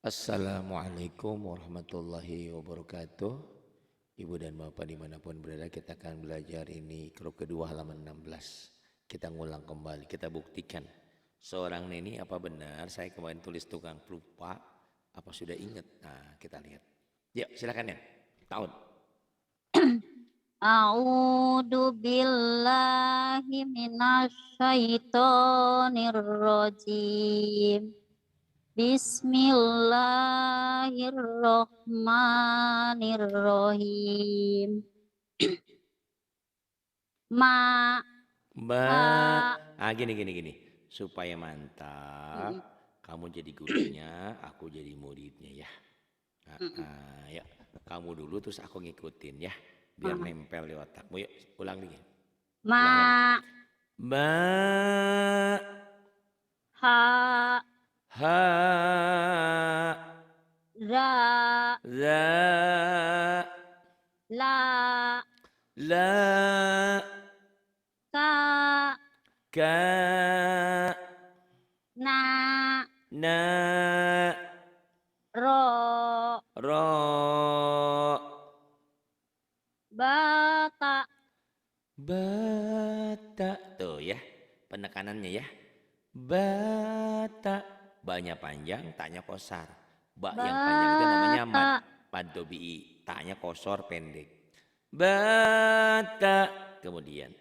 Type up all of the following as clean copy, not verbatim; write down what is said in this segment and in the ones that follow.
Assalamualaikum warahmatullahi wabarakatuh. Ibu dan Bapak dimanapun berada, kita akan belajar ini grup kedua halaman 16. Kita ngulang kembali, kita buktikan. Seorang neni apa benar saya kemarin tulis tukang lupa, apa sudah ingat? Nah kita lihat. Yuk silakan ya, tahun. A'udzu billahi minasyaitonir rajim. Bismillahirrahmanirrahim. Ma ha Gini. Supaya mantap, kamu jadi gurunya, aku jadi muridnya ya. Ya, kamu dulu terus aku ngikutin ya, biar nempel di otakmu. Yuk, ulang lagi. Ulang lagi. ma Ba, ha ha, ra za, la la, ka ka, na na, ro ro, bata bata. Tuh ya, penekanannya ya. Bata. Ba-nya panjang, taknya kosar. Ba yang panjang itu namanya mad. bata Mad dobi'i. Taknya kosor pendek. Bata. Kemudian.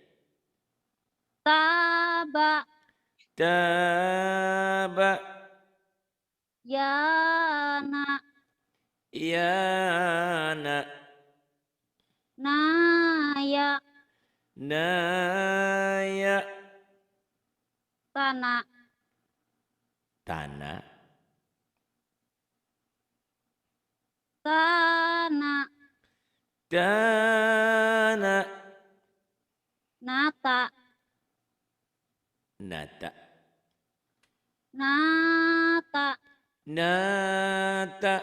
taba Taba. yana Yana. naya Naya. tana Tanah. tana Tanah. nata Nata. nata Nata.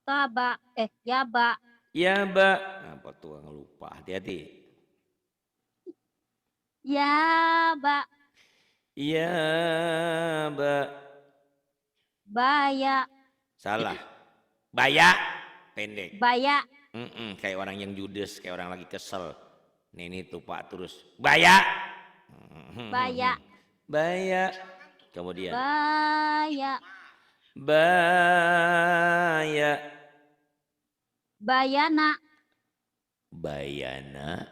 taba yaba Ya, Mbak. Apa tuh lupa, hati-hati. yaba Iya, Mbak. baya Salah. Baya. Pendek. baya Kayak orang yang judes, kayak orang lagi kesel. Ini tuh Pak terus. Baya. baya Baya. Kemudian. baya Baya. bayana Bayana.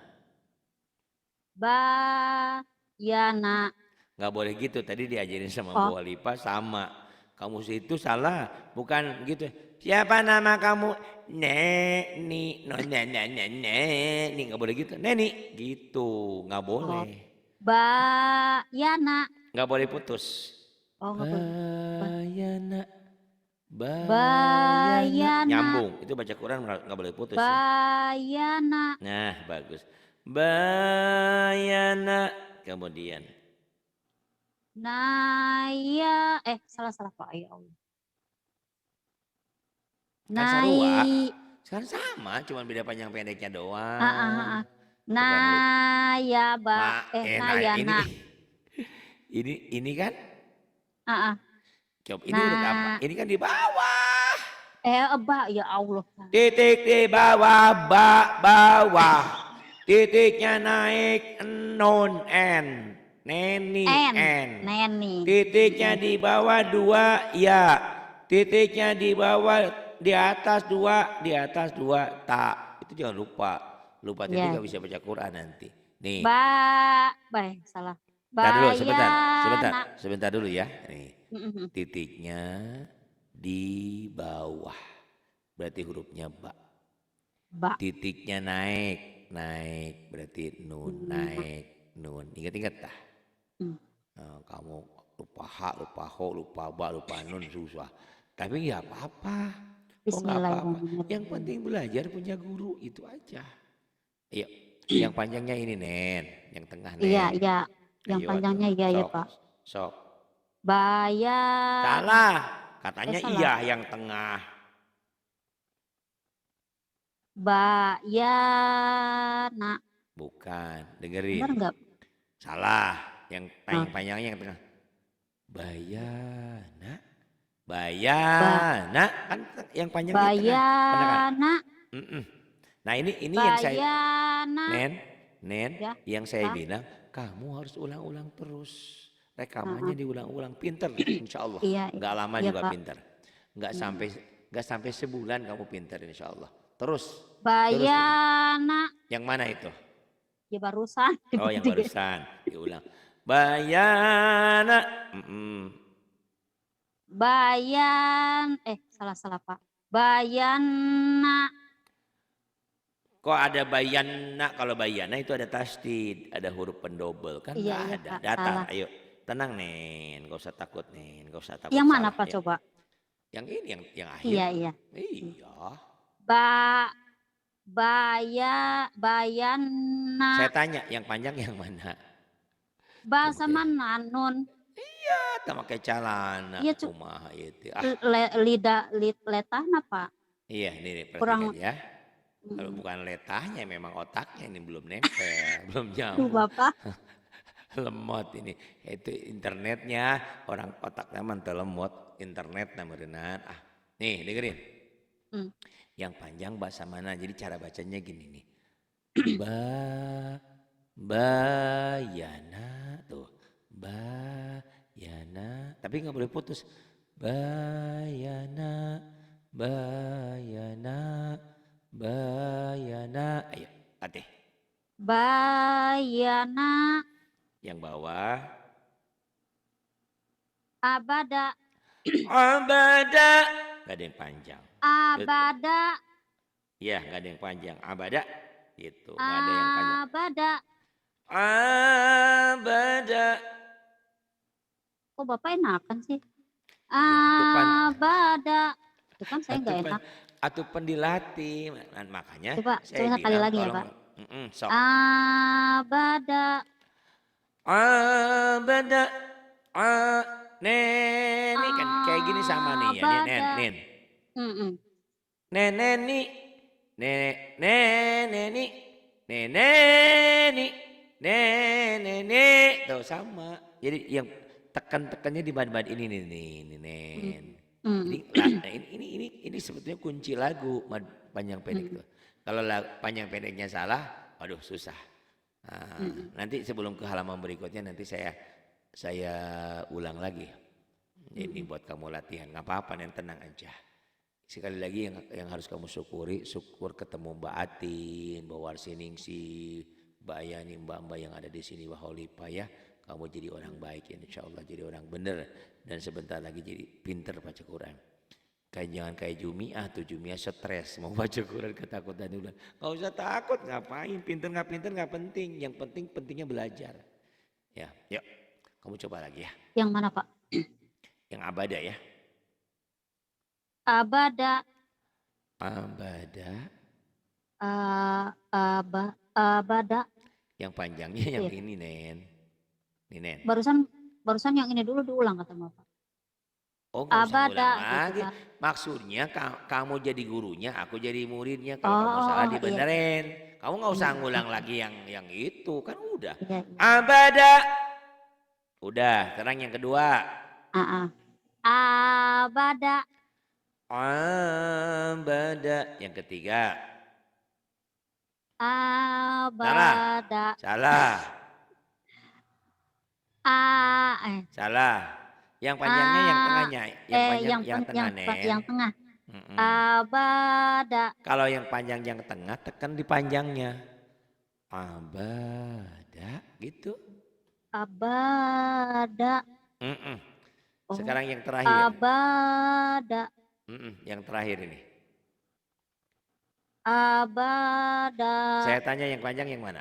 bayana Nggak boleh gitu. Tadi diajarin sama Bu oh Alipa sama. Kamu itu salah, bukan gitu. Siapa nama kamu? Neni. No, Neni. Nggak boleh gitu. Neni. Gitu. Nggak oh boleh. bayana Nggak boleh putus. oh nggak boleh Bayana. Bayana. bayana Nyambung. Itu baca Quran nggak boleh putus ya. bayana Nah, bagus. Bayana. Kemudian. naya salah Pak ya Allah Kan sarua. nai Sekarang sama, cuma beda panjang pendeknya ah, ah, doang. ah. Tukang lu. naya Nah ini nayana ini kan. ah, ah. Coba ini huruf apa? Nah Ini kan di bawah. ya Allah Titik di bawah, bawah. Titiknya naik, non n. Neni n. neni Titiknya di bawah dua ya. Titiknya di bawah, di atas dua tak. Itu jangan lupa. Lupa titik ya gak bisa baca Quran nanti. Nih. salah Bentar dulu, bayana sebentar dulu ya. Nih. Titiknya di bawah. Berarti hurufnya ba. ba Titiknya naik berarti nun, naik nun. Ingat-ingat dah. Nah, kamu lupa hak, lupa ho, lupa ba, lupa nun susah. Tapi nggak apa-apa. Oh nggak apa-apa. Yang Bismillahirrahmanirrahim penting belajar punya guru itu aja. Ayo, yang panjangnya ini Nen, yang tengah iya Nen. iya yang Ayo atuh, panjangnya iya sok, Pak sok. bayana Salah, katanya salah iya yang tengah. bayana Bukan, benar dengerin. nggak Salah, yang panjangnya yang tengah. Bayana. Ba, Bayana kan yang panjangnya tengah. Pendekan. bayana, Mm-mm. Nah ini yang saya bayana. Nen, Ya, yang saya Pak. bilang kamu harus ulang-ulang terus. Rekamannya Heeh. diulang-ulang, pinter, insya Allah. Iya, Nggak lama iya, juga Pak. pinter. Nggak Mm. sampai nggak sampai sebulan kamu pinter, insya Allah. Terus. Bayana. Yang mana itu? Ya barusan. Oh, yang barusan diulang. Bayana. Mm-mm. Salah Pak. Bayana. Kok ada bayana? Kalau bayana itu ada tasdid, ada huruf pendobel, kan Iya, nggak iya, ada. Pak. Datar, Salah. ayo tenang Nen, nggak usah takut Nen, nggak usah takut Yang mana salah Pak ya. coba? Yang ini yang akhir. Iya, iya. Iya. Ba bayana. Saya tanya yang panjang yang mana? Ba Belum sama pakai. nanun. Iya, tak pakai celana. Iya, Kumaha itu. letahna Pak. Iya, ini nih, perhatikan Kurang. ya. Kalau Mm. bukan letahnya, memang otaknya ini belum nempel, belum Duh nyambung. Bapak. Lemot ini. Itu internetnya, orang otaknya mantel lemot. Internet namanya. Nih dengerin. Mm. Yang panjang bahasa mana? Jadi cara bacanya gini nih. Bayana tuh. Bayana. Tapi nggak boleh putus. Bayana. Bayana. Bayana. Ayo, latih. Bayana. Yang bawah. Abada. Abada. Gak ada yang panjang. Betul. Abada. Iya, gak ada yang panjang. Abada. Gitu. Gak ada yang panjang. Abada. Abada. Kok Bapak enakan sih? Iya, Abada. Itu kan saya nggak atupan, enak. atupan dilatih. Makanya Coba saya sekali bilang lagi ya tolong. Pak. Sok. Abada. Abada. Neni kan kayak gini sama nih ya. Abada. Nen. Mm-mm. Neneni. Neneni. Neneni. Neneni. Tuh sama. Jadi yang tekan-tekannya di bad-bad ini nih, Nen. Jadi ini sebetulnya kunci lagu panjang pendek tuh. Kalau panjang pendeknya salah, aduh susah. Nah, nanti sebelum ke halaman berikutnya nanti saya ulang lagi. Ini buat kamu latihan, nggak apa-apa, Nen, tenang aja. Sekali lagi yang harus kamu syukuri, syukur ketemu Mbak Atin, Mbak Warsiningsi, Mbak Yani, Mbak yang ada di sini, Mbak Holipa ya. Kamu jadi orang baik ya, insya Allah jadi orang bener. Dan sebentar lagi jadi pinter baca Quran. Jangan kayak Jumiah tuh, Jumiah stres mau baca Quran ketakutan udah. Gak usah takut, ngapain, pinter nggak penting. Yang pentingnya belajar. Ya, yuk kamu coba lagi ya. Yang mana Pak? Yang abada ya. Abada. Abada. Abada. Yang panjangnya yang ini Nen. Ini Nen. Barusan yang ini dulu diulang kata Bapak. Oh nggak usah Abada ulang gitu lagi. kan. Maksudnya kamu jadi gurunya, aku jadi muridnya. Kalau kamu salah Iya. dibenerin. Kamu nggak usah ngulang lagi yang itu kan udah. Iya. Abada. Udah. Sekarang yang kedua. Abada. Abada. Yang ketiga. Abada. Salah. Salah. Yang panjangnya yang tengahnya. Yang panjang yang tengah Nen. Yang tengah. Abada. Kalau yang panjang yang tengah tekan di panjangnya. Abada gitu. Abada. Sekarang yang terakhir. Abada. Yang terakhir ini. Abada. Saya tanya yang panjang yang mana?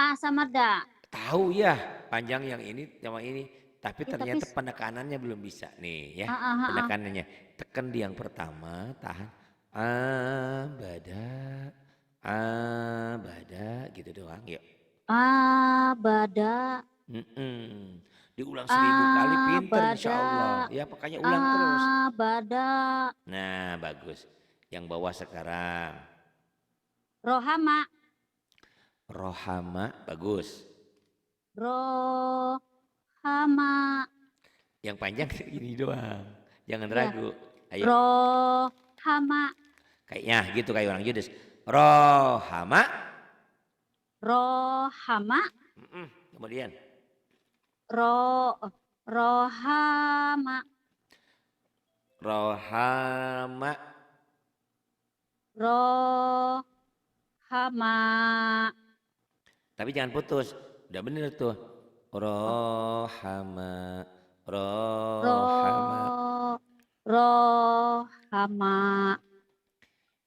A sama da. Tahu ya, panjang yang ini sama ini. Tapi ternyata penekanannya belum bisa nih ya. Penekanannya. Tekan di yang pertama, tahan. Abada. Abada gitu doang, yuk. Abada. Diulang 1000 kali pinter insya Allah. Ya makanya ulang terus. Abada. Nah bagus. Yang bawah sekarang. Rohama. Rohama bagus. Rohama. Yang panjang gini doang. Jangan Iya. ragu. Ayo. Rohama. Kayaknya gitu kayak orang Judes. Rohama. Rohama. Kemudian. Rohama. Rohama. Rohama. Tapi jangan putus. Udah bener tuh. Oh, Rohama. Rohama. roh. Rohama.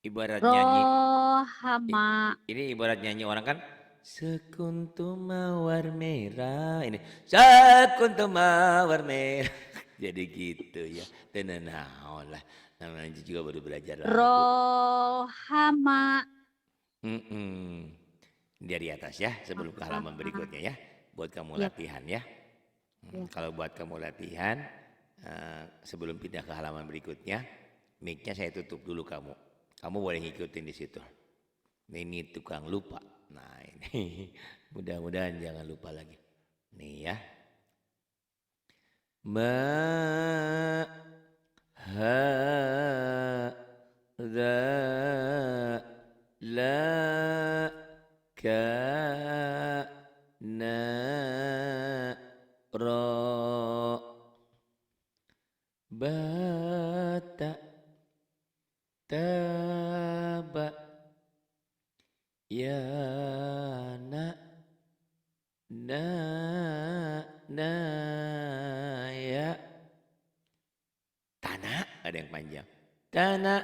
Ibarat nyanyi. Rohama. Ini ibarat nyanyi orang kan. Sekuntum mawar merah. Ini. Sekuntum mawar merah. Jadi gitu ya. Tenanaon lah. Namanya juga baru belajar lagu. Rohama. Dari atas ya sebelum ke halaman berikutnya ya. Buat kamu Yap. latihan ya. Yap. Kalau buat kamu latihan sebelum pindah ke halaman berikutnya, mic-nya saya tutup dulu kamu. Kamu boleh ngikutin di situ. Ini tukang lupa. Nah ini mudah-mudahan jangan lupa lagi. Nih ya. Ma ha za la ka na ro bata taba ya na ya tanah ada yang panjang tanah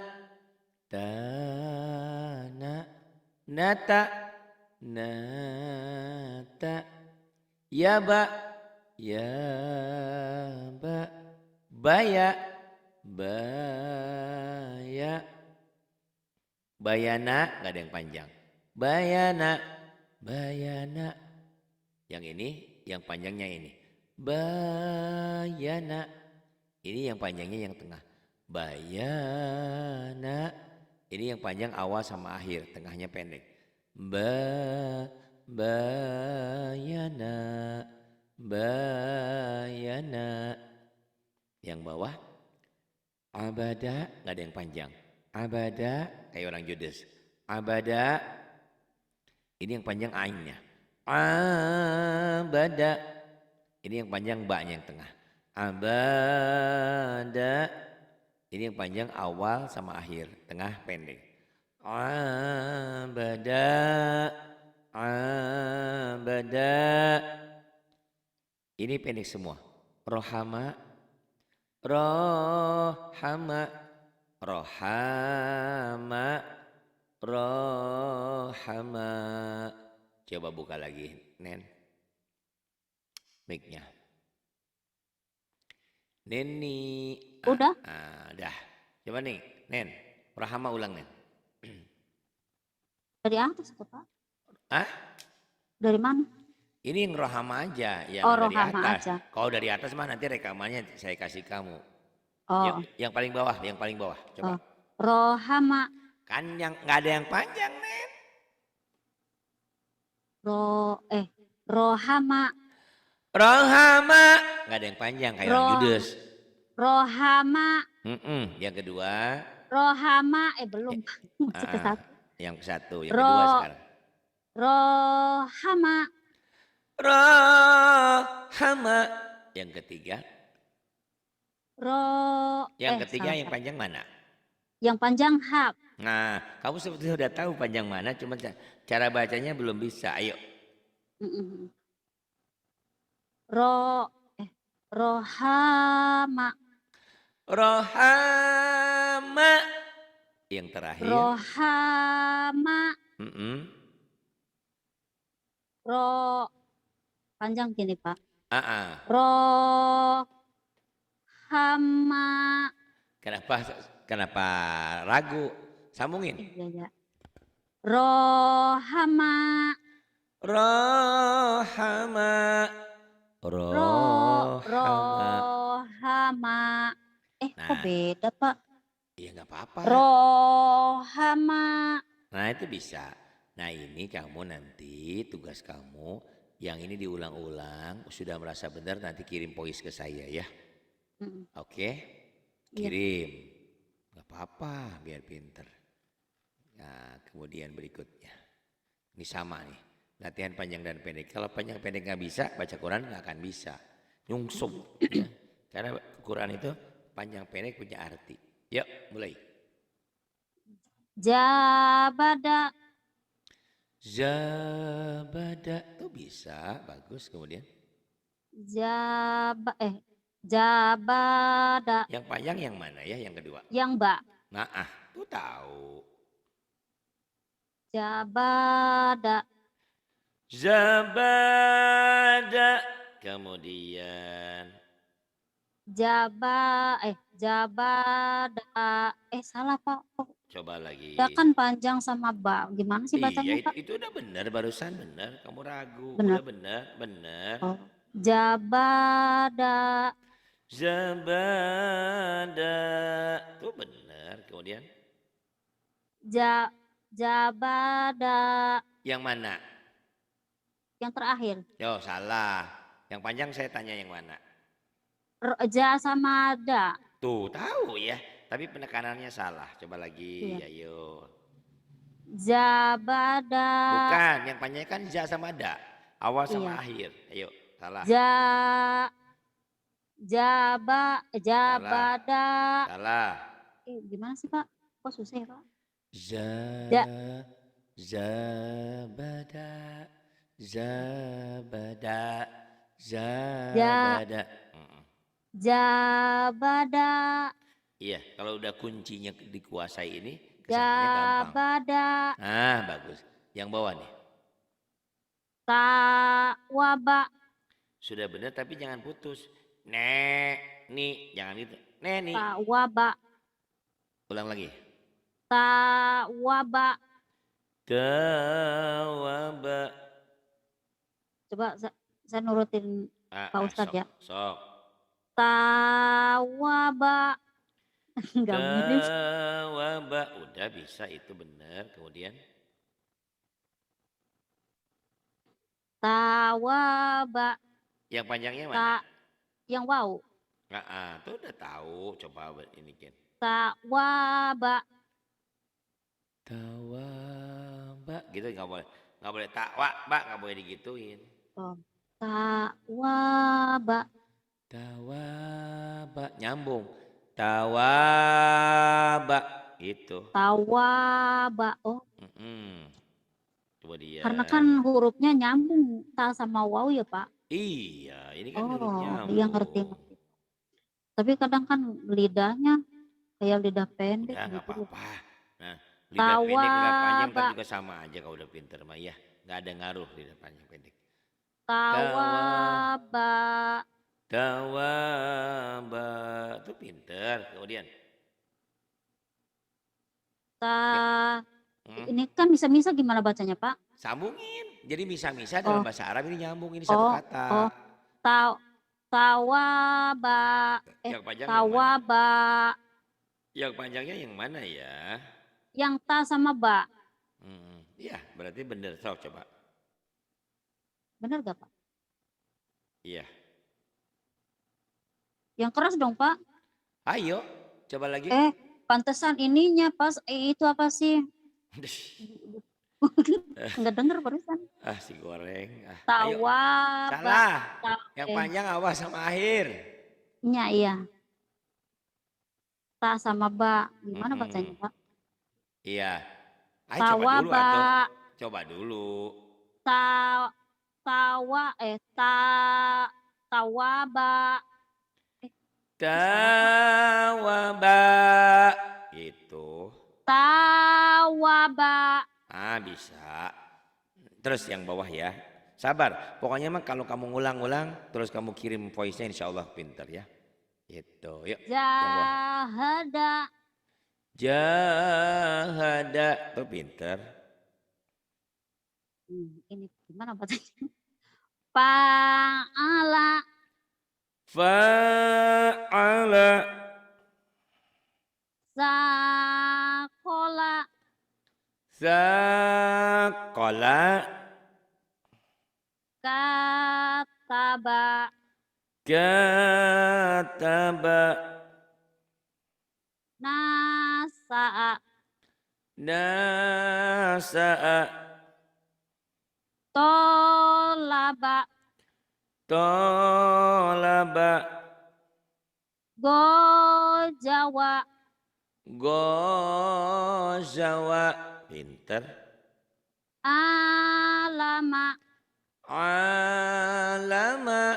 nata ya ba baya bayana nggak ada yang panjang bayana yang ini yang panjangnya ini bayana ini yang panjangnya yang tengah bayana ini yang panjang awal sama akhir tengahnya pendek bayana yang bawah abada nggak ada yang panjang abada kayak orang Judes abada ini yang panjang ainnya abada ini yang panjang ba-nya yang tengah abada ini yang panjang awal sama akhir tengah pendek abada ini pendek semua rohama rohama coba buka lagi Nen mic-nya Neni Udah. Dah coba nih Nen rohama ulang Nen Dari atas kok, Pak. ah Dari mana? ini yang rohama aja yang Oh, dari rohama atas aja. kalau dari atas mah nanti rekamannya saya kasih kamu Oh. yang paling bawah coba Rohama. kan yang nggak ada yang panjang Nen Rohama. rohama nggak ada yang panjang kayak orang Judes Rohama. Yang kedua Rohama. Belum. Masih ke satu. yang satu yang kedua sekarang Rohama. rohama yang ketiga yang ketiga yang panjang mana yang panjang hap. nah kamu sebetulnya udah tahu panjang mana cuma cara bacanya belum bisa ayo Rohama. rohama yang terakhir Rohama. Panjang gini Pak. Rohama. Kenapa ragu? Sambungin. Iya. Rohama. Rohama. Rohama. Kok beda Pak? Iya nggak apa-apa. Rohama. Nah itu bisa. Nah ini kamu nanti tugas kamu yang ini diulang-ulang sudah merasa benar nanti kirim voice ke saya ya. Mm, Oke, iya. kirim. Nggak apa-apa, biar pinter. Nah, kemudian berikutnya. Ini sama nih. Latihan panjang dan pendek. Kalau panjang pendek nggak bisa, baca Quran nggak akan bisa. Nyungsung, ya. Karena Quran itu panjang pendek punya arti. Yuk, mulai. Jabada, Zabada tuh bisa, bagus. Kemudian jabada, yang panjang yang mana ya? Yang kedua. yang ba, Nah, tuh tahu. jabada, Zabada. Kemudian jabada, salah Pak. Kok coba da lagi. kan panjang sama ba. Gimana sih Iya, bacanya Pak? itu udah benar barusan benar. Kamu ragu, Benar. udah benar, benar. Oh, jabada, Zabada. Tuh benar. Kemudian ja, jabada, yang mana? yang terakhir. Yo, salah. Yang panjang saya tanya yang mana? Ja sama da. Tuh, tahu ya. Tapi penekanannya salah. Coba lagi, Iya. ayo. Jabada, Bukan, yang panjang kan za sama da. Awal sama iya. akhir. Ayo, salah. Ja, Salah. jabada. Salah. Gimana sih Pak? Kok susah ya Pak? Za, Ja, zabada, zabada, ja, zabada. jabada, Iya, kalau udah kuncinya dikuasai ini, kesananya gampang. jabada, Nah, bagus. Yang bawah nih. tawaba, Sudah benar tapi jangan putus. Nih, jangan gitu. Nih. tawaba, Ulang lagi. tawaba. Tawaba. Coba saya nurutin Pak Ustadz Sok, ya. sok. Tawaba. Nggak mirip. Tawaba. Udah bisa itu benar. Kemudian Tawaba. yang panjangnya mana? Ta, yang wow. Tuh udah tahu. Coba ini kan. Tawaba. Tawaba. Gitu nggak boleh. Nggak boleh tawa, nggak boleh digituin. Oh. Tawaba. Tawaba. Nyambung. Tawaba. Gitu. Tawaba. Oh, Coba dia. karena kan hurufnya nyambung ta sama waw ya Pak. Iya, ini kan huruf Oh, iya ngerti. nyambung. Tapi kadang kan lidahnya kayak lidah pendek Udah nggak gitu loh. apa-apa. Nah, lidah pendek, lidah panjang ntar Tawaba. juga sama aja kalau udah pinter mah ya. Nggak ada ngaruh lidah panjang pendek. Tawaba. Tawaba. Tuh pinter. Kemudian. Ta, Hmm, ini kan misa-misa gimana bacanya Pak? sambungin. Jadi misa-misa Oh, dalam bahasa Arab ini nyambung. Ini satu oh, oh. kata. Ta, tawaba. Yang panjang yang mana? Tawaba. Yang panjangnya yang mana ya? Yang ta sama ba. Iya, berarti bener. Sok coba. Benar gak Pak? Iya. Yang keras dong Pak. Ayo, coba lagi. Pantesan ininya pas itu apa sih? Enggak dengar barusan. Si goreng. Ayo. Tawaba. Salah. Yang panjang awas sama akhir. Iya. Ta sama ba. Gimana bacanya Pak? Iya. Ayo Tawaba. coba dulu atuh. Coba dulu. Tawaba. Tawaba. Gitu. Tawaba. Bisa. Terus yang bawah ya. Sabar. Pokoknya mah kalau kamu ngulang-ngulang terus kamu kirim voice-nya insya Allah pinter ya. Gitu. Yuk. Jahada. Jahada. Tuh pinter. Ini gimana bacanya? Fa'ala. Fa'ala. Sakola. Sakola. Kataba. Kataba. Kataba. Nasa'a. Nasa'a. Tolaba. Tolaba. Gojawa. Gozawa. Pinter. Alama. Alama.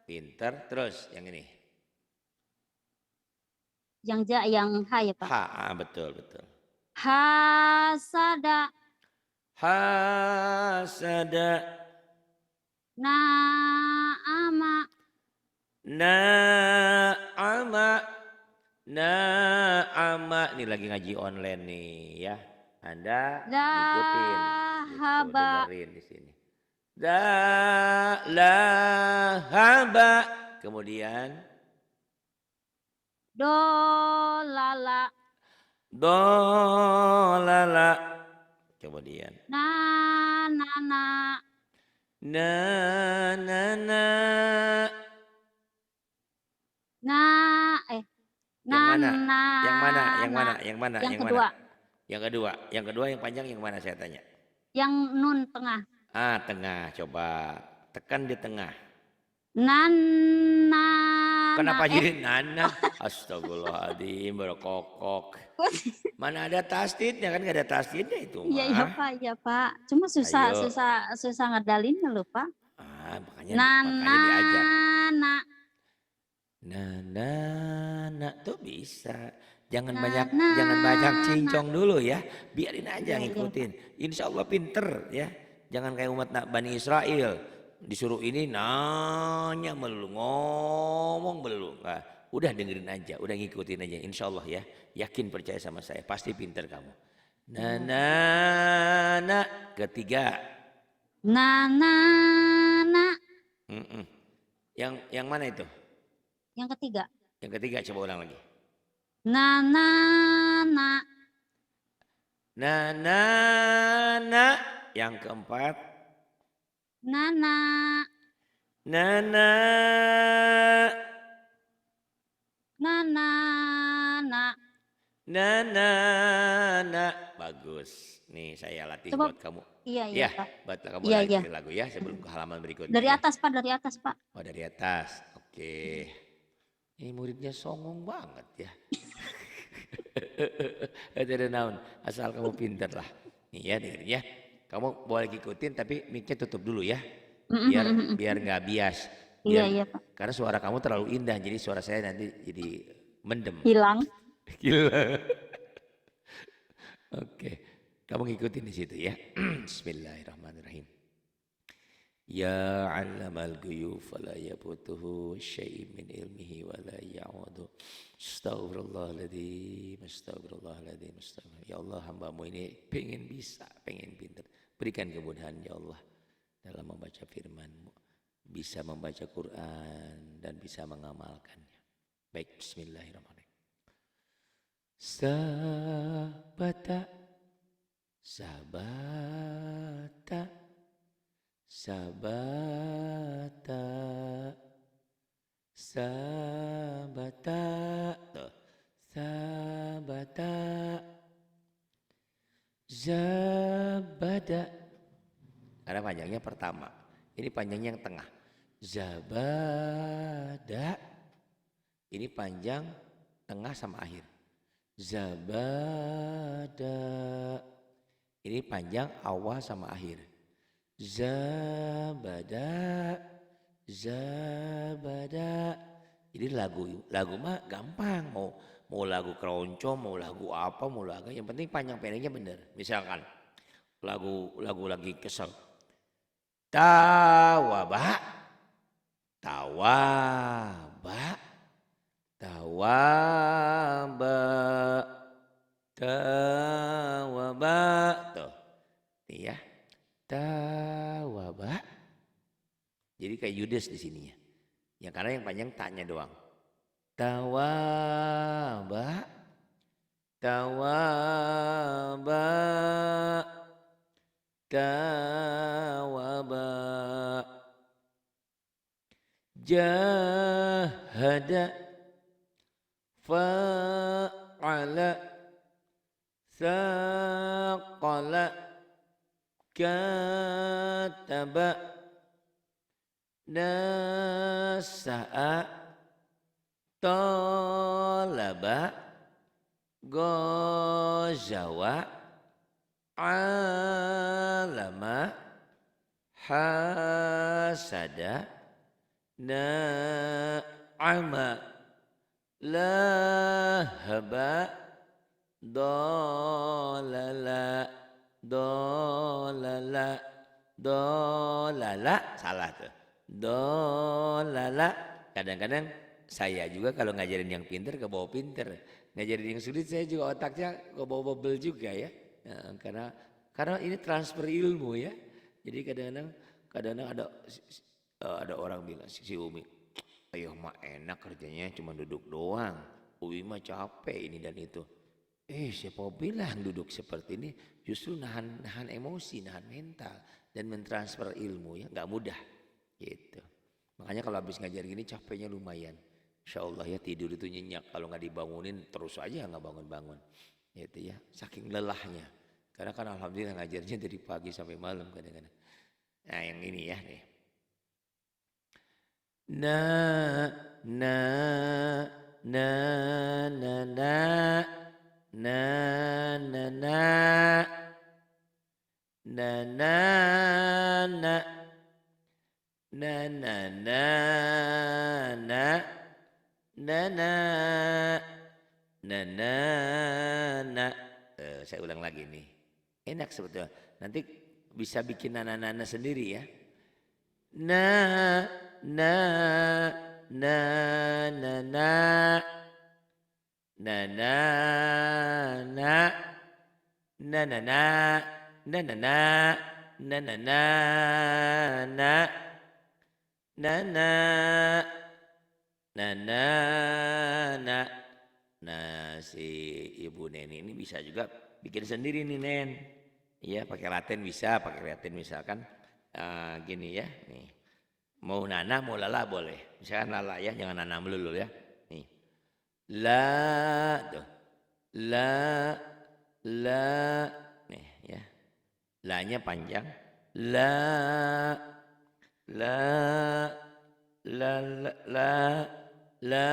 Pinter. Terus yang ini. Yang ja, yang ha ya Pak. Betul, betul. Hasada. Hasada. Naama. Na'ama. Na'ama. Ini lagi ngaji online nih ya. Anda ngikutin. Gitu, Lahaba. dengerin di sini. Lahaba. Kemudian Dolala. dolala. Kemudian Nana. na. Yang mana? Yang mana? Yang mana? Yang mana? Yang Yang kedua. mana? Yang kedua. Yang kedua yang panjang yang mana saya tanya? Yang nun tengah. Tengah. Coba tekan di tengah. Nana. Kenapa jadi nana? Astagfirullahaladzim, berkokok. Mana ada tasdidnya, kan nggak ada tasdidnya itu mah. Iya Pak, iya Pak. Cuma susah ngedalinnya loh Pak. Makanya diajar. Nana. Nana tuh bisa. Jangan banyak cincong dulu ya. Biarin aja ngikutin. Insya Allah pinter ya. Jangan kayak umat Bani Israel. Disuruh ini nanya melulu, ngomong melulu. Nah, udah dengerin aja, udah ngikutin aja. Insya Allah ya. Yakin percaya sama saya, pasti pinter kamu. Nana. Ketiga. Nana. Yang mana itu? Yang ketiga. Yang ketiga, coba ulang lagi. Nana. Nana. Yang keempat. Nana. Nana. Bagus. Nih saya latih buat kamu. Iya Pak. Buat kamu latih lagu ya sebelum ke halaman berikutnya. Dari atas Pak, dari atas Pak. Oh dari atas. Oke. Ini muridnya songong banget ya. Ada naon, asal kamu pinter lah. Nih ya dengerin ya. Kamu boleh ikutin tapi mic-nya tutup dulu ya. Biar nggak bias. Iya Pak. Karena suara kamu terlalu indah jadi suara saya nanti jadi mendem. Hilang. Gila. Oke. Kamu ngikutin di situ ya. Bismillahirrahmanirrahim. Ya 'allamal ghuyub fala yafutuhu syai'un min ilmihi wa la ya'udu. Astagfirullahaladzim. Ya Allah, hambamu ini pengen bisa, pengen pintar. Berikan kemudahan ya Allah dalam membaca firman-Mu, bisa membaca Quran dan bisa mengamalkannya. Baik, bismillahirrahmanirrahim. Sabata zabada. Ada panjangnya pertama. Ini panjangnya yang tengah. Zabada. Ini panjang tengah sama akhir. Zabada. Ini panjang awal sama akhir. Zabada. Jadi lagu mah gampang. Mau lagu keroncong, mau lagu apa, mau lagu yang penting panjang pendeknya bener. Misalkan lagu lagi kesel. Tawaba. Tuh. Nih ya. Tawaba. Jadi kayak Yudas di sininya. Ya karena yang panjang tanya doang. Tawaba. Jahada. fa'ala, thaqala, kataba, nasa'a, talaba, gozawa, alama, hasada, na'ama, lahaba, dolala, dolala, dolala, salah tuh. Dolala. Kadang-kadang saya juga kalau ngajarin yang pinter ke bawah pinter. Ngajarin yang sulit saya juga otaknya ke bawah bebel juga ya. Nah, karena ini transfer ilmu ya. Jadi kadang-kadang ada orang bilang si Umi, ayo mah enak kerjanya cuma duduk doang. Umi mah capek ini dan itu. Siapa bilang duduk seperti ini justru nahan emosi, nahan mental dan mentransfer ilmu ya nggak mudah gitu. Makanya kalau habis ngajar gini capeknya lumayan. Insya Allah ya tidur itu nyenyak, kalau nggak dibangunin terus aja nggak bangun-bangun gitu ya, saking lelahnya. Karena kan alhamdulillah ngajarnya dari pagi sampai malam kadang-kadang. Nah yang ini ya nih. Na na na na na na na na na na na na na na na na na na na na. Saya ulang lagi nih, enak sebetulnya, nanti bisa bikin nana-nana sendiri ya. Na na na na na na na na na na na na na na na na na na na na. Nah si Ibu Neni ini bisa juga bikin sendiri nih Nen. Iya pakai latin bisa, pakai latin misalkan gini ya nih. Mau nana mau lala boleh. Misalkan lala ya, jangan nana melulu ya. Nih. La tuh. La nih ya. La-nya panjang. La la la la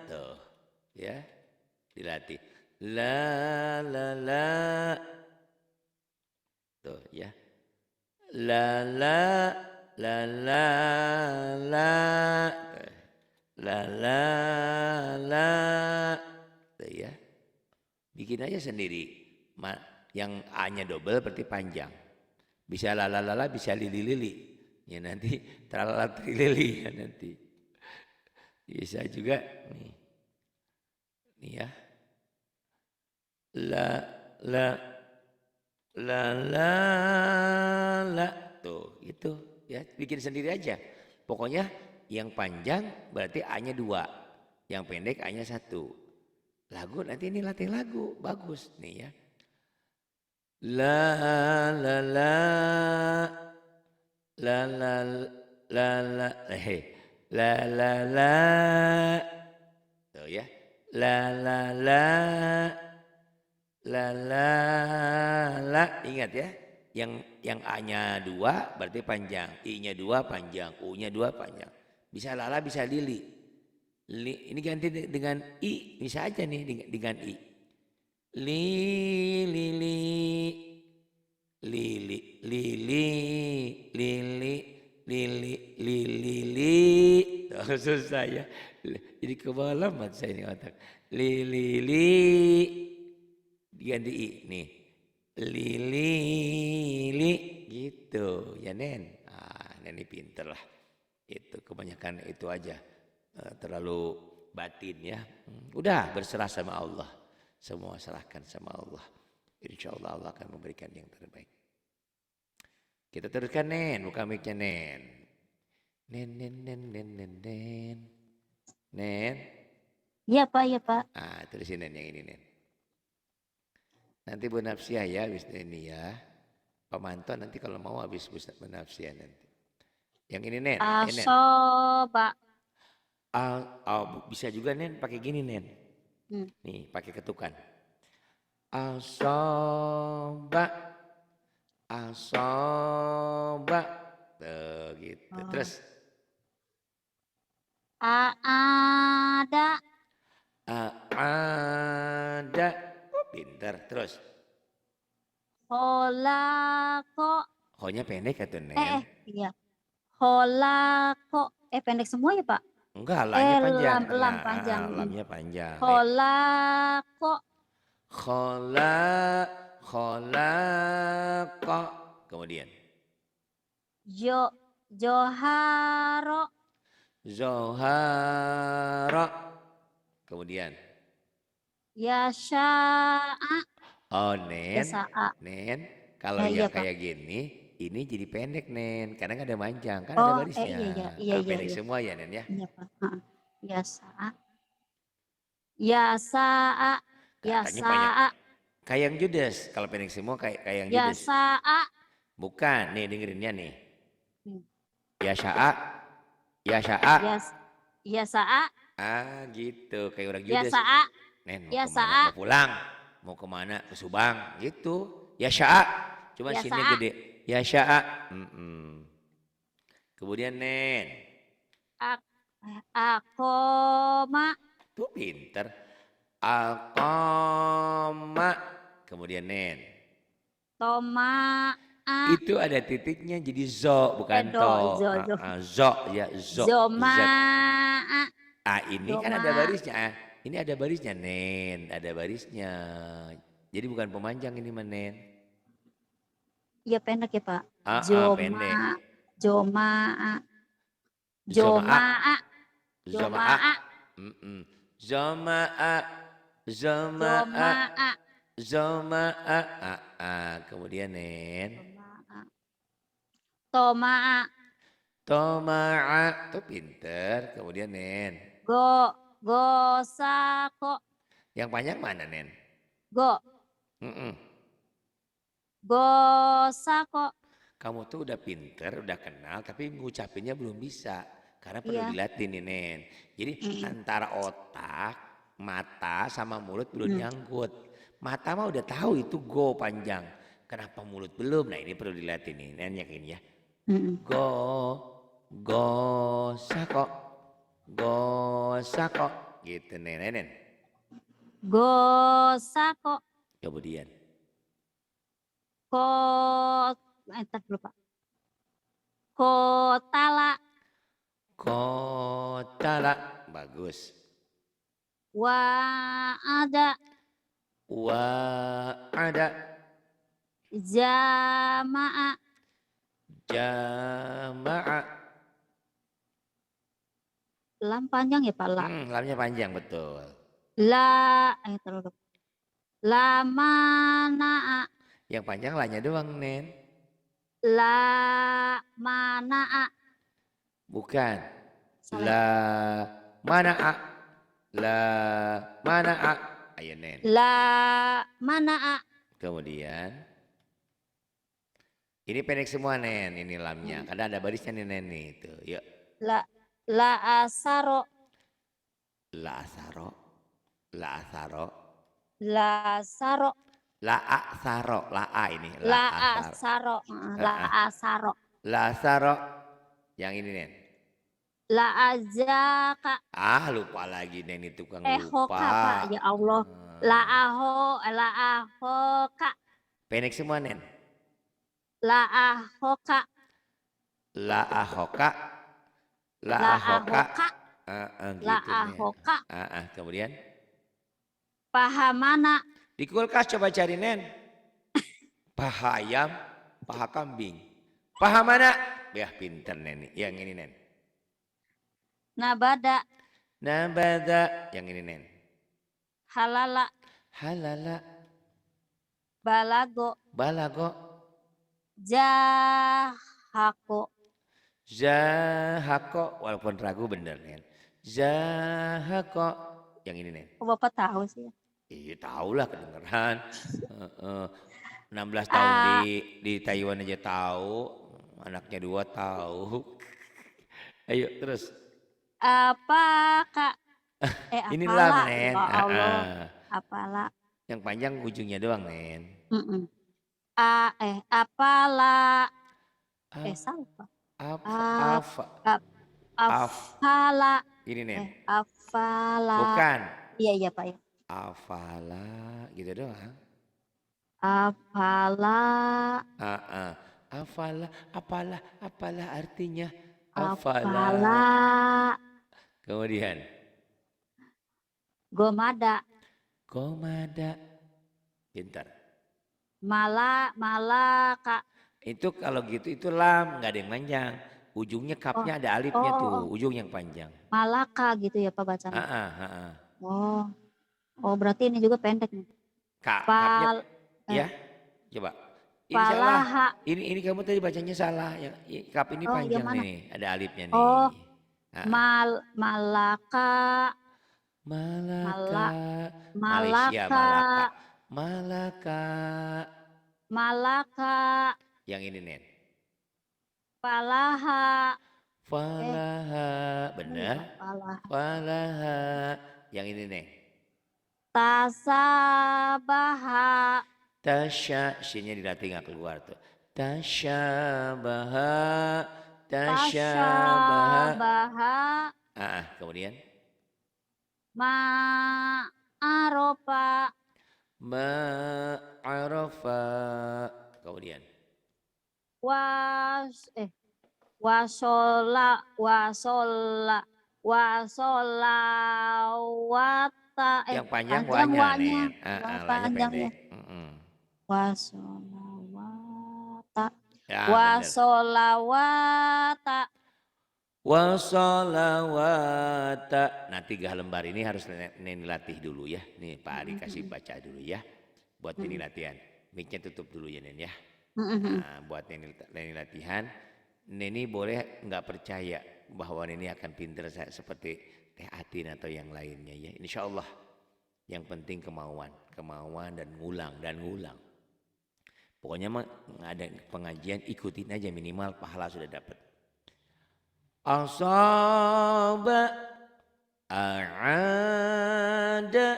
tuh ya dilatih la tuh ya la la la la la la la la tuh ya bikin aja sendiri. Yang A-nya double berarti panjang, bisa lala bisa lili ya, nanti tralala trilili ya nanti bisa juga nih ya la la la la la tuh itu ya bikin sendiri aja. Pokoknya yang panjang berarti A-nya 2, yang pendek A-nya 1. Lagu nanti ini latih lagu bagus nih ya. La la la la la la la la la la tuh ya la la la la la la, ingat ya yang A-nya 2 berarti panjang, I-nya 2 panjang, U-nya 2 panjang, bisa lala bisa lili. Ini ganti dengan I bisa aja nih dengan I. Li li li lili lili lili lili lili li. Susah ya. Jadi kebalamat saya ini otak. Lili li diganti I nih. Lili li gitu ya Nen. Nen ini pinter lah. Itu kebanyakan itu aja. Terlalu batin ya. Udah berserah sama Allah. Semua serahkan sama Allah. Insya Allah Allah akan memberikan yang terbaik. Kita teruskan Nen, buka mic-nya Nen. Nen. Nen. Iya Pak, iya Pak. Tulisin Nen yang ini Nen. Nanti Bu Nafsiah ya habis ini ya. Pemantau nanti kalau mau habis Bu Nafsiah nanti. Yang ini Nen. Asoba. Bisa juga nen pakai gini nen. Hmm. Nih pakai ketukan. Asoba, asoba. Tuh gitu. Oh. Terus Ada. ada. Pinter. Terus Holako. ho-nya pendek atau Eh, nen? iya. Holako. Pendek semua ya Pak? Enggak, la-nya panjang. Lam panjang. Lamnya panjang. Ayo. Holako. Khola, kholaqa. Kemudian Joharo. zohara. Kemudian Yasha'a. oh nen, Yasa'a. nen. Kalau Iya yang Pak. kayak gini, ini jadi pendek nen. Karena nggak ada manjang, kan ada Oh, barisnya. iya iya iya iya Pendek iya. semua ya nen ya. Iya Pak. Heeh. Yasa'a. Yasa'a. Katanya banyak. Yasa'a. Kayak yang Judas. Kalau pendek semua kayak yang Judas. Yasa'a. Bukan, nih dengerinnya nih. Hmm. Yasha'a, Yasha'a. Yasa'a. Gitu, kayak orang Judas. Yasa'a. Nen mau kemana? Yasa'a. Mau pulang? Mau kemana? Ke Subang? Gitu. Ya sya'a. Cuma sini Yasa'a. gede. Ya sya'a. Kemudian nen. Akoma. Tuh pinter. Alkoma. Kemudian nen. Toma'a. Itu ada titiknya jadi zo bukan to. Zo ya zo. Zoma'a. Ini kan ada barisnya. Ini ada barisnya nen. Ada barisnya. Jadi bukan pemanjang ini nen. Iya pendek ya Pak. Pendek. Joma'a. Zoma'a. Joma'a. Zoma'a. Zoma'a. Zoma'a. Kemudian nen. Toma'a. Toma'a. Tuh pinter. Kemudian nen. Gosako. Yang panjang mana nen? Gosako. Kamu tuh udah pinter, udah kenal, tapi ngucapinnya belum bisa. Karena perlu dilatih nih nen. Jadi antara otak, mata sama mulut belum nyangkut. Mata mah udah tahu itu go panjang. Kenapa mulut belum? Nah ini perlu dilatih nih, nen yakin ya. Sako. Sako. Gitu nen. Gosako. Kemudian. Entar dulu Pak. Kotala. Kotala. Bagus. Wa'ada. Wa'ada. Jama'a. Jama'a. Lam panjang ya Pak? Lamnya panjang betul. Terlalu. Lamana'a. Yang panjang lanya doang nen. Lamana'a. Bukan. La mana'a. La mana'a. Ayo nen. La mana'a. Kemudian. Ini pendek semua nen. Ini lamnya. Karena ada barisnya nih nen nih. Tuh, yuk. La asaro. La asaro. La asaro. La asaro. La asaro. La a ini. La asaro. La asaro. La asaro. Yang ini nen. La azaka. Lupa lagi nen itu tukang Hoka lupa. Pak. Ya Allah. La ahoka. Pendek semua nen. La ahoka. La ahoka. La ahoka. Gitu, La ahoka. Kemudian. Pahamana. Di kulkas coba cari nen. Paha ayam, paha kambing. Paha mana? Ya pinter nen. Yang ini nen. Nabada. Nabada. Yang ini nen. Halala. Halala. Balago. Balago. Jahako. Zahako. Walaupun ragu bener nen. Zahako. Yang ini nen. Kok Bapak tahu sih? Iya tahu lah kedengeran. 16 tahun di Taiwan aja tahu. Anaknya 2 tahu. Ayo terus. apa Kak? Ini lam, Apalah, Nen. ya Allah, Ah. apalah, Yang panjang ujungnya doang, Nen. mhm. Apalah, Af, salah Pak. af, Ap af, ap af. afala, Ini, Nen. afala. Bukan. Iya iya Pak ya. Afala, gitu doang. Afala, Ah, ah. Afala, apalah artinya? afala, Afala. Kemudian, gomada, komada. Pintar. mala Kak. Itu kalau gitu itu lam, nggak ada yang panjang. Ujungnya Oh, kapnya ada oh, alifnya oh, tuh, oh. ujung yang panjang. Malaka gitu ya Pak Ah, bacanya. ah, ah, ah. Oh, oh berarti ini juga pendek nih. Kapnya, Pal, ya, eh, coba. Ini salah. palaha. Ini kamu tadi bacanya salah. Yang kap ini Oh, panjang yang mana? nih, ada alifnya nih. Oh, Ah, ah. malaka, Malaka, mala, Malaysia, malaka, Malaka, Malaka. malaka, Yang ini nen. palaha. Falaha, benar. Lupa palaha. Falaha. Yang ini nih. Tasabaha, Tasya, sinnya dilatih nggak keluar tuh. Tasyabaha, tasyabaha. tasyabaha, Kemudian ma'arofa, ma'arafa. Kemudian was, wasola, wasola, wasolawata, yang panjang panjang wanya wanya, nen. Lanya panjang ya. pendek. Mm-mm. Wasolawata, Ya bener. wasolawata. Wassalawata. Nah 3 lembar ini harus Neni latih dulu ya. Nih Pak Ari kasih Mhm, baca dulu ya. Buat Neni mhm, latihan. Mic-nya tutup dulu ya Nen ya. mhm, Nah, buat Neni latihan. Neni boleh nggak percaya bahwa Neni akan pinter seperti Teh Atin atau yang lainnya ya. Insya Allah. Yang penting kemauan. Kemauan dan ngulang. Pokoknya mah nggak ada pengajian ikutin aja minimal pahala sudah dapat. Asaba a'ada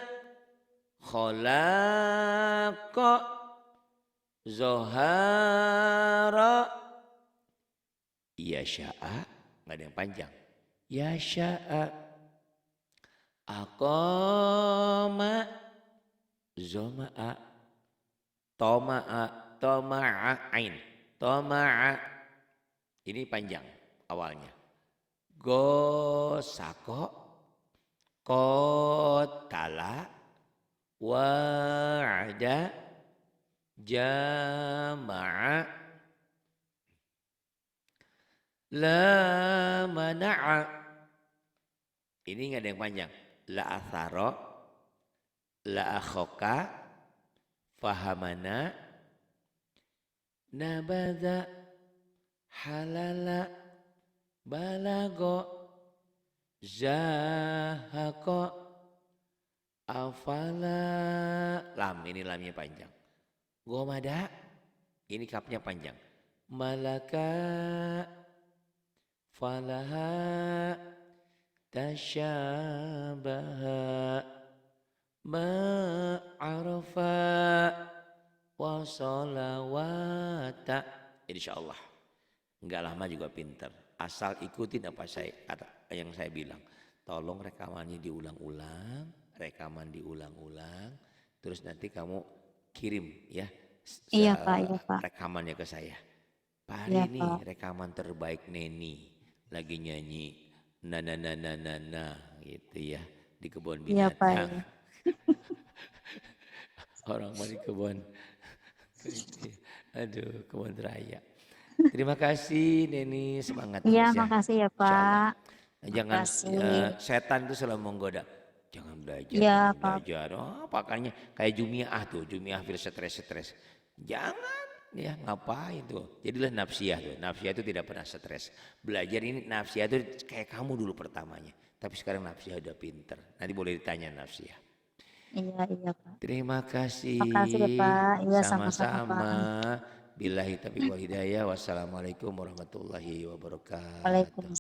khalaqa zohara yasha'a nggak ada yang panjang yasha'a aqama zoma'a toma'a toma'a ain toma'a ini panjang awalnya gosako kotala wa'ada jama'a la mana'a ini nggak ada yang panjang la atharo la akhoka fahamana nabada halala balago zahako afala lam ini lamnya panjang gomada ini kapnya panjang malaka falaha tasyabaha ma'arafa wa sholawata insyaallah enggak lama juga pinter asal ikutin apa yang saya bilang tolong rekamannya diulang-ulang terus nanti kamu kirim ya iya Pak, iya Pak, rekamannya ke saya Pak iya Hari nih Pak, rekaman terbaik Neni lagi nyanyi na gitu ya di kebun iya Pak, binatang iya. orang mau di kebun aduh kebun raya terima kasih Neni semangat Iya, terus ya makasih ya Insya Allah Pak, jangan makasih. setan tuh selalu menggoda Iya jangan Pak, belajar oh makanya kayak Jumiah fil stres jangan ya ngapain tuh jadilah nafsiyah itu tidak pernah stres belajar ini nafsiyah itu kayak kamu dulu pertamanya tapi sekarang nafsiyah udah pinter nanti boleh ditanya nafsiyah iya iya Pak. terima Makasih ya kasih Pak, iya sama-sama Pak. sama-sama billahi taufiq wal hidayah wassalamualaikum warahmatullahi wabarakatuh Waalaikumsalam.